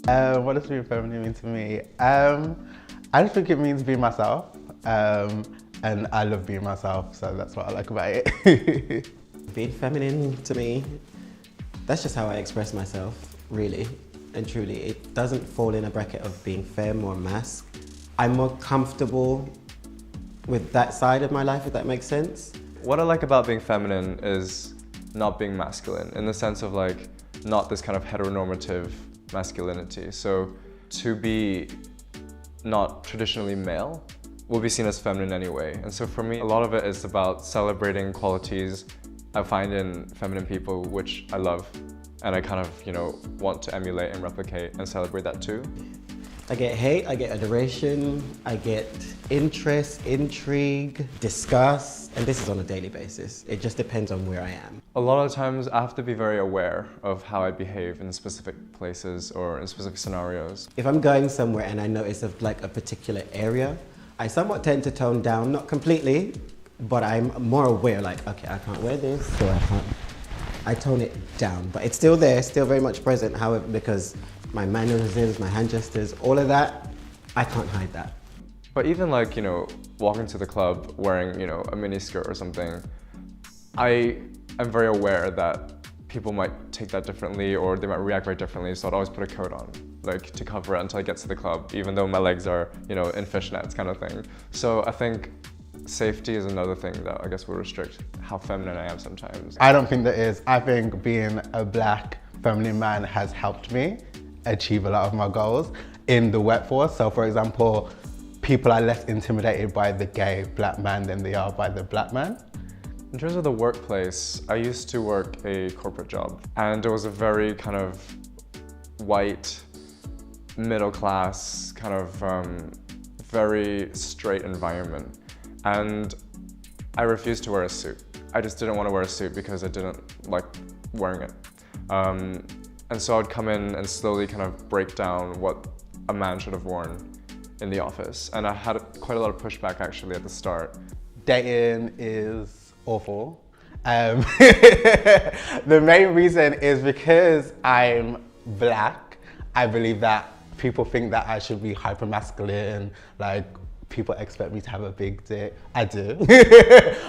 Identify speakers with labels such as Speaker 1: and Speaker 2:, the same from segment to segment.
Speaker 1: What does being feminine mean to me? I just think it means being myself, and I love being myself, so that's what I like about it.
Speaker 2: Being feminine to me, that's just how I express myself, really and truly. It doesn't fall in a bracket of being femme or masc. I'm more comfortable with that side of my life, if that makes sense.
Speaker 3: What I like about being feminine is not being masculine, in the sense of like, not this kind of heteronormative masculinity. So to be not traditionally male will be seen as feminine anyway. And so for me, a lot of it is about celebrating qualities I find in feminine people, which I love. And I kind of, want to emulate and replicate and celebrate that too.
Speaker 2: I get hate, I get adoration, I get interest, intrigue, disgust, and this is on a daily basis. It just depends on where I am.
Speaker 3: A lot of times I have to be very aware of how I behave in specific places or in specific scenarios.
Speaker 2: If I'm going somewhere and I notice of like a particular area, I somewhat tend to tone down, not completely, but I'm more aware, like, okay, I can't wear this, so I tone it down. But it's still there, still very much present, however, because my mannerisms, my hand gestures, all of that, I can't hide that.
Speaker 3: But even like, walking to the club wearing, a mini skirt or something, I am very aware that people might take that differently or they might react very differently, so I'd always put a coat on, like to cover it until I get to the club, even though my legs are, in fishnets kind of thing. So I think safety is another thing that I guess will restrict how feminine I am sometimes.
Speaker 1: I don't think there is. I think being a black feminine man has helped me achieve a lot of my goals in the workforce. So for example, people are less intimidated by the gay black man than they are by the black man.
Speaker 3: In terms of the workplace, I used to work a corporate job, and it was a very kind of white, middle class, kind of very straight environment. And I refused to wear a suit. I just didn't want to wear a suit because I didn't like wearing it. And so I'd come in and slowly kind of break down what a man should have worn in the office. And I had quite a lot of pushback actually at the start.
Speaker 1: Dating is awful. The main reason is because I'm black. I believe that people think that I should be hyper masculine, like people expect me to have a big dick. I do,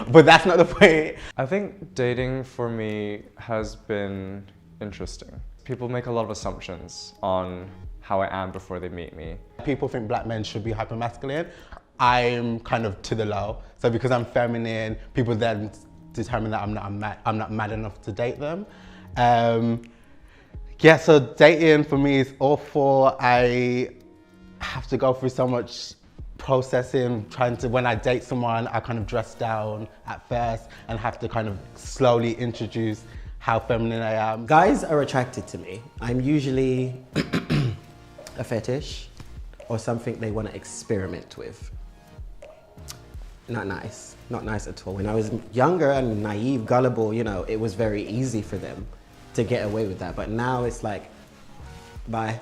Speaker 1: but that's not the point.
Speaker 3: I think dating for me has been interesting. People make a lot of assumptions on how I am before they meet me.
Speaker 1: People think black men should be hyper masculine. I'm kind of to the low. So because I'm feminine, people then determine that I'm not mad enough to date them. Yeah, so dating for me is awful. I have to go through so much processing, when I date someone, I kind of dress down at first and have to kind of slowly introduce how feminine I am.
Speaker 2: Guys are attracted to me. I'm usually a fetish or something they want to experiment with. Not nice, not nice at all. When I was younger and naive, gullible, it was very easy for them to get away with that. But now it's like, bye,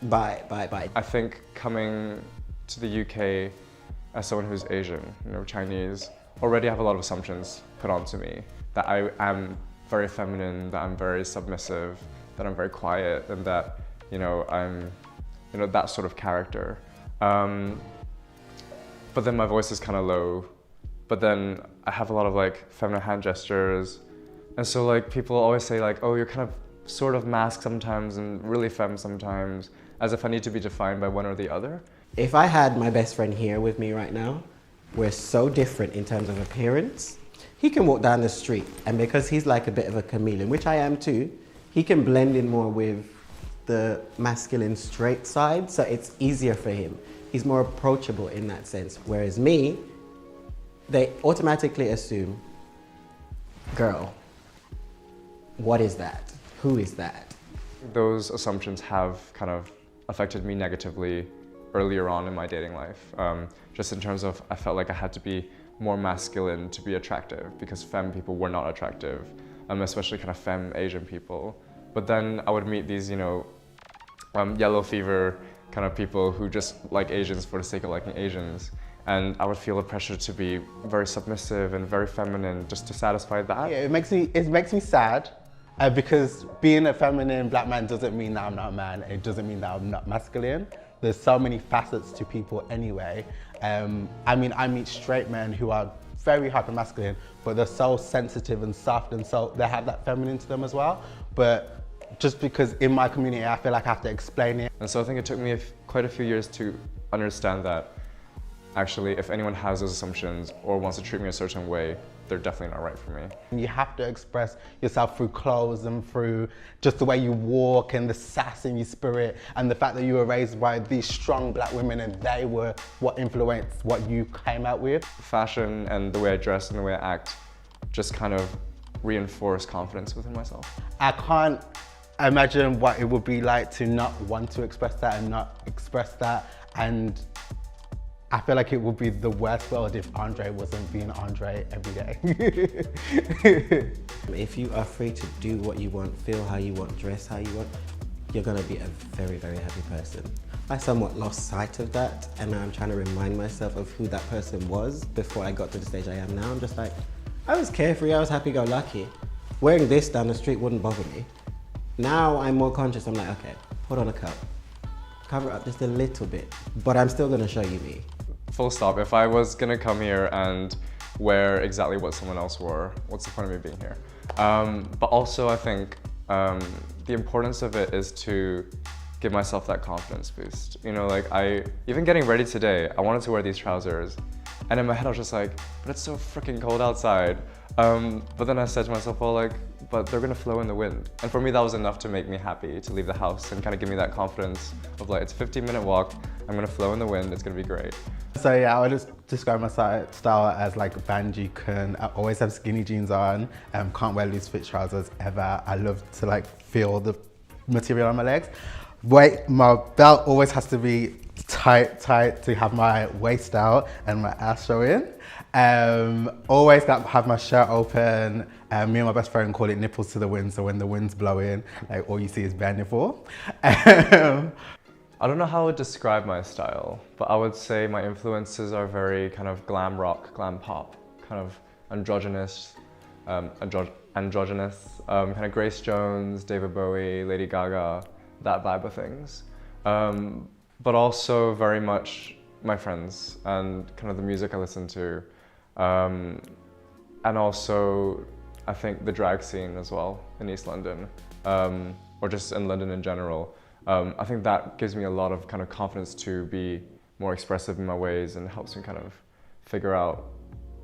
Speaker 2: bye, bye, bye.
Speaker 3: I think coming to the UK as someone who's Asian, Chinese, already have a lot of assumptions put onto me that I am very feminine, that I'm very submissive, that I'm very quiet, and that, I'm, that sort of character. But then my voice is kind of low, but then I have a lot of like feminine hand gestures. And so like people always say like, oh, you're kind of sort of masc sometimes and really femme sometimes, as if I need to be defined by one or the other.
Speaker 2: If I had my best friend here with me right now, we're so different in terms of appearance. He can walk down the street, and because he's like a bit of a chameleon, which I am too, he can blend in more with the masculine straight side, so it's easier for him. He's more approachable in that sense. Whereas me, they automatically assume, girl, what is that? Who is that?
Speaker 3: Those assumptions have kind of affected me negatively earlier on in my dating life. Just in terms of, I felt like I had to be more masculine to be attractive because femme people were not attractive, especially kind of femme Asian people. But then I would meet these, yellow fever kind of people who just like Asians for the sake of liking Asians. And I would feel the pressure to be very submissive and very feminine just to satisfy that.
Speaker 1: Yeah, it makes me sad Because being a feminine black man doesn't mean that I'm not a man. It doesn't mean that I'm not masculine. There's so many facets to people anyway. I mean, I meet straight men who are very hyper-masculine, but they're so sensitive and soft, and so they have that feminine to them as well. But just because in my community, I feel like I have to explain it.
Speaker 3: And so I think it took me quite a few years to understand that actually, if anyone has those assumptions or wants to treat me a certain way, they're definitely not right for me.
Speaker 1: You have to express yourself through clothes and through just the way you walk and the sass in your spirit, and the fact that you were raised by these strong black women and they were what influenced what you came out with.
Speaker 3: Fashion and the way I dress and the way I act just kind of reinforce confidence within myself.
Speaker 1: I can't imagine what it would be like to not want to express that and not express that, and I feel like it would be the worst world if Andre wasn't being Andre every day.
Speaker 2: If you are free to do what you want, feel how you want, dress how you want, you're gonna be a very, very happy person. I somewhat lost sight of that, and now I'm trying to remind myself of who that person was before I got to the stage I am now. I'm just like, I was carefree, I was happy-go-lucky. Wearing this down the street wouldn't bother me. Now I'm more conscious, I'm like, okay, put on a coat. Cover it up just a little bit, but I'm still gonna show you me.
Speaker 3: Full stop. If I was gonna come here and wear exactly what someone else wore, what's the point of me being here? But also I think the importance of it is to give myself that confidence boost. You know, like even getting ready today, I wanted to wear these trousers, and in my head I was just like, but it's so freaking cold outside. But then I said to myself, well, like, but they're gonna flow in the wind. And for me, that was enough to make me happy to leave the house and kind of give me that confidence of like, it's a 15-minute walk, I'm gonna flow in the wind, it's gonna be great.
Speaker 1: So yeah, I would just describe my style as like banji kun. I always have skinny jeans on, can't wear loose fit trousers ever. I love to like feel the material on my legs. My belt always has to be tight to have my waist out and my ass showing. Always have my shirt open. Me and my best friend call it nipples to the wind, so when the wind's blowing, like all you see is bare nipple.
Speaker 3: I don't know how I would describe my style, but I would say my influences are very kind of glam rock, glam pop, kind of androgynous, kind of Grace Jones, David Bowie, Lady Gaga, that vibe of things. But also very much my friends and kind of the music I listen to. And also, I think the drag scene as well in East London, or just in London in general. I think that gives me a lot of kind of confidence to be more expressive in my ways, and helps me kind of figure out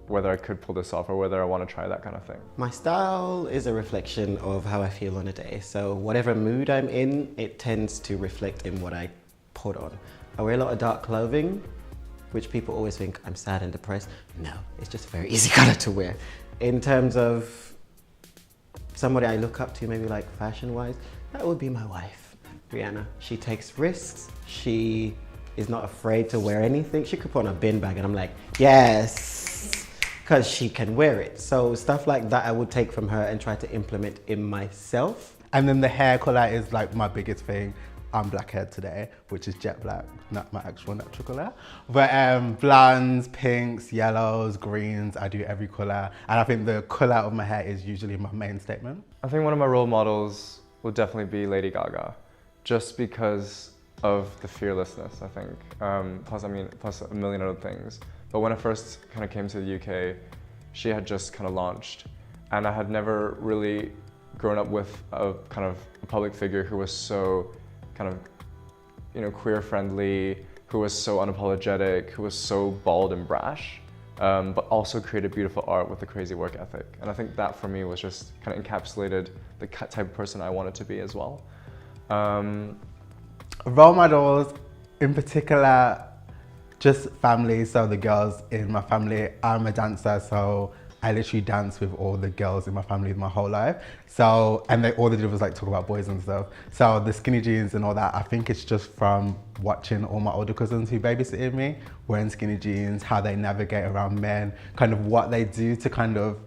Speaker 3: whether I could pull this off or whether I want to try that kind of thing.
Speaker 2: My style is a reflection of how I feel on a day. So whatever mood I'm in, it tends to reflect in what I put on. I wear a lot of dark clothing, which people always think I'm sad and depressed. No, it's just a very easy color to wear. In terms of somebody I look up to, maybe like fashion-wise, that would be my wife, Rihanna. She takes risks. She is not afraid to wear anything. She could put on a bin bag and I'm like, yes, because she can wear it. So stuff like that I would take from her and try to implement in myself.
Speaker 1: And then the hair color is like my biggest thing. I'm black haired today, which is jet black, not my actual natural color. But blondes, pinks, yellows, greens, I do every color. And I think the color of my hair is usually my main statement.
Speaker 3: I think one of my role models will definitely be Lady Gaga, just because of the fearlessness, I think. Plus a million other things. But when I first kind of came to the UK, she had just kind of launched, and I had never really grown up with a kind of a public figure who was so kind of, you know, queer friendly, who was so unapologetic, who was so bold and brash, but also created beautiful art with a crazy work ethic. And I think that for me was just kind of encapsulated the type of person I wanted to be as well.
Speaker 1: Role models, in particular, just family. So the girls in my family, I'm a dancer, so I literally dance with all the girls in my family my whole life. So, and all they did was like talk about boys and stuff. So the skinny jeans and all that, I think it's just from watching all my older cousins who babysitted me, wearing skinny jeans, how they navigate around men, kind of what they do to kind of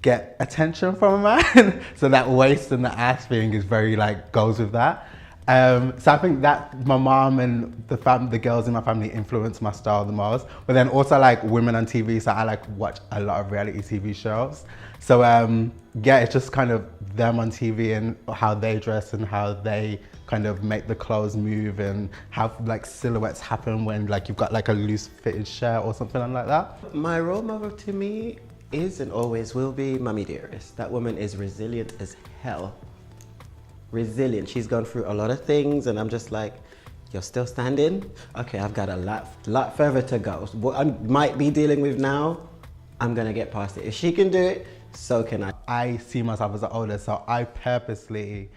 Speaker 1: get attention from a man. So that waist and the ass thing is very like, goes with that. So I think that my mom and the girls in my family influenced my style the most. But then also like women on TV, so I like watch a lot of reality TV shows. So yeah, it's just kind of them on TV and how they dress and how they kind of make the clothes move and how like silhouettes happen when like you've got like a loose fitted shirt or something like that.
Speaker 2: My role model to me is and always will be Mummy Dearest. That woman is resilient as hell. Resilient. She's gone through a lot of things and I'm just like, you're still standing? Okay, I've got a lot further to go. What I might be dealing with now, I'm gonna get past it. If she can do it, so can I. I
Speaker 1: see myself as an older, so I purposely,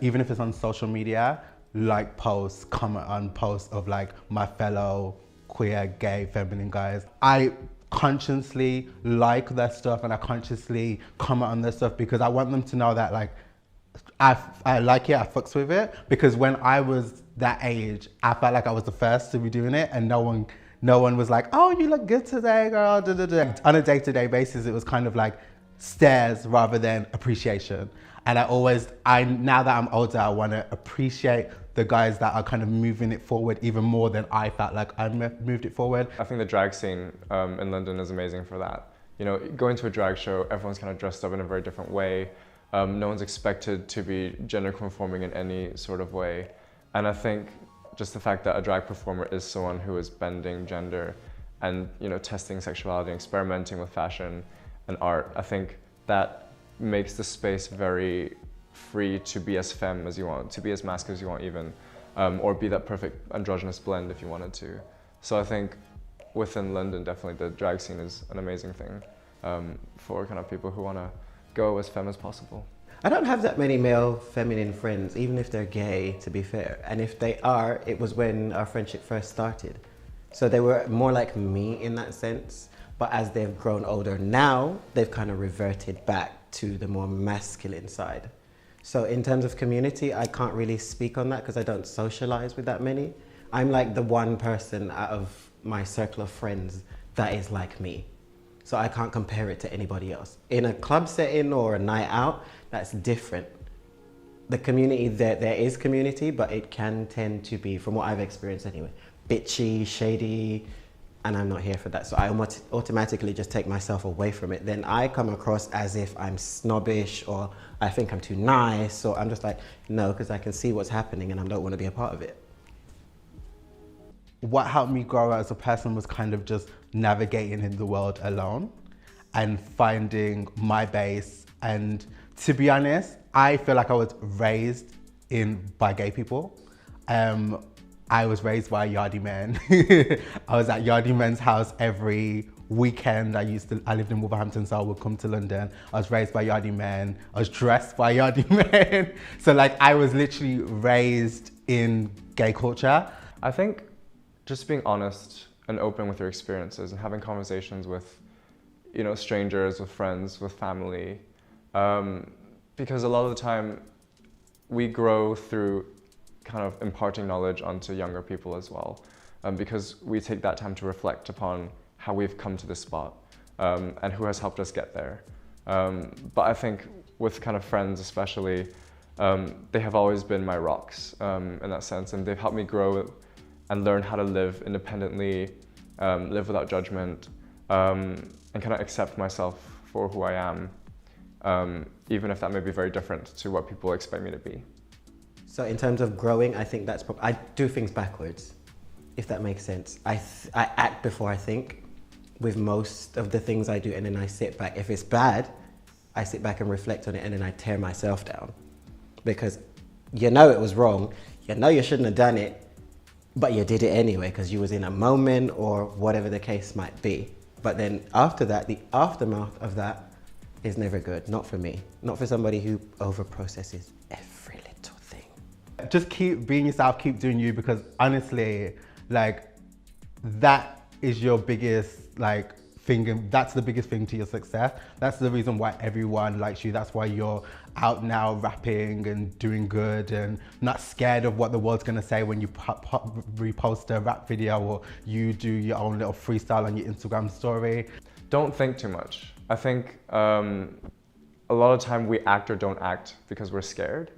Speaker 1: even if it's on social media, like posts, comment on posts of like my fellow queer, gay, feminine guys. I consciously like their stuff and I consciously comment on their stuff because I want them to know that like, I like it, I fucks with it, because when I was that age, I felt like I was the first to be doing it and no one was like, oh, you look good today, girl, da, da, da. On a day-to-day basis, it was kind of like stares rather than appreciation. And now that I'm older, I want to appreciate the guys that are kind of moving it forward even more than I felt like I moved it forward.
Speaker 3: I think the drag scene in London is amazing for that. You know, going to a drag show, everyone's kind of dressed up in a very different way. No one's expected to be gender conforming in any sort of way. And I think just the fact that a drag performer is someone who is bending gender and, you know, testing sexuality, experimenting with fashion and art, I think that makes the space very free to be as femme as you want, to be as masculine as you want even, or be that perfect androgynous blend if you wanted to. So I think within London, definitely the drag scene is an amazing thing for kind of people who want to go as femme as possible.
Speaker 2: I don't have that many male feminine friends, even if they're gay, to be fair. And if they are, it was when our friendship first started. So they were more like me in that sense. But as they've grown older now, they've kind of reverted back to the more masculine side. So in terms of community, I can't really speak on that because I don't socialize with that many. I'm like the one person out of my circle of friends that is like me. So I can't compare it to anybody else. In a club setting or a night out, that's different. The community, there is community, but it can tend to be, from what I've experienced anyway, bitchy, shady, and I'm not here for that. So I automatically just take myself away from it. Then I come across as if I'm snobbish or I think I'm too nice, or I'm just like, no, because I can see what's happening and I don't want to be a part of it.
Speaker 1: What helped me grow as a person was kind of just navigating in the world alone and finding my base. And to be honest, I feel like I was raised by gay people. I was raised by a yardie man. I was at yardie man's house every weekend. I lived in Wolverhampton, so I would come to London. I was raised by yardie men. I was dressed by yardie men. So like I was literally raised in gay culture.
Speaker 3: I think just being honest and open with your experiences and having conversations with, you know, strangers, with friends, with family. Because a lot of the time we grow through kind of imparting knowledge onto younger people as well. Because we take that time to reflect upon how we've come to this spot and who has helped us get there. But I think with kind of friends especially, they have always been my rocks in that sense, and they've helped me grow and learn how to live independently, live without judgment, and kind of accept myself for who I am, even if that may be very different to what people expect me to be.
Speaker 2: So in terms of growing, I think that's I do things backwards, if that makes sense. I act before I think with most of the things I do, and then I sit back. If it's bad, I sit back and reflect on it, and then I tear myself down. Because you know it was wrong, you know you shouldn't have done it, but you did it anyway because you was in a moment or whatever the case might be. But then after that, the aftermath of that is never good. Not for me. Not for somebody who over-processes every little thing.
Speaker 1: Just keep being yourself, keep doing you, because honestly, like, that is your biggest, like, thing, and that's the biggest thing to your success. That's the reason why everyone likes you. That's why you're out now rapping and doing good and not scared of what the world's gonna say when you repost a rap video or you do your own little freestyle on your Instagram story.
Speaker 3: Don't think too much. I think a lot of time we act or don't act because we're scared.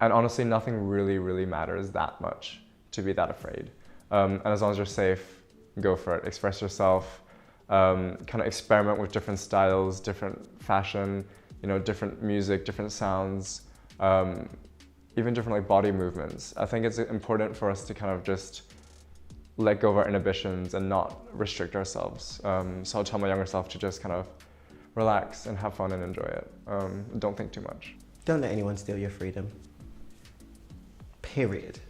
Speaker 3: And honestly, nothing really matters that much to be that afraid. And as long as you're safe, go for it. Express yourself, kind of experiment with different styles, different fashion, you know, different music, different sounds, even different like body movements. I think it's important for us to kind of just let go of our inhibitions and not restrict ourselves. So I'll tell my younger self to just kind of relax and have fun and enjoy it. Don't think too much.
Speaker 2: Don't let anyone steal your freedom. Period.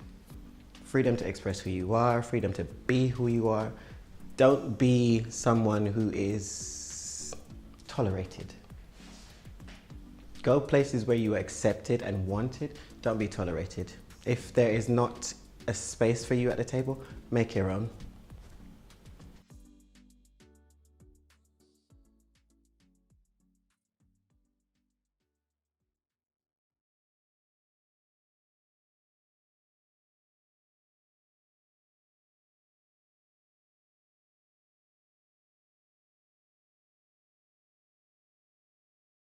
Speaker 2: Freedom to express who you are, freedom to be who you are. Don't be someone who is tolerated. Go places where you are accepted and wanted. Don't be tolerated. If there is not a space for you at the table, make your own.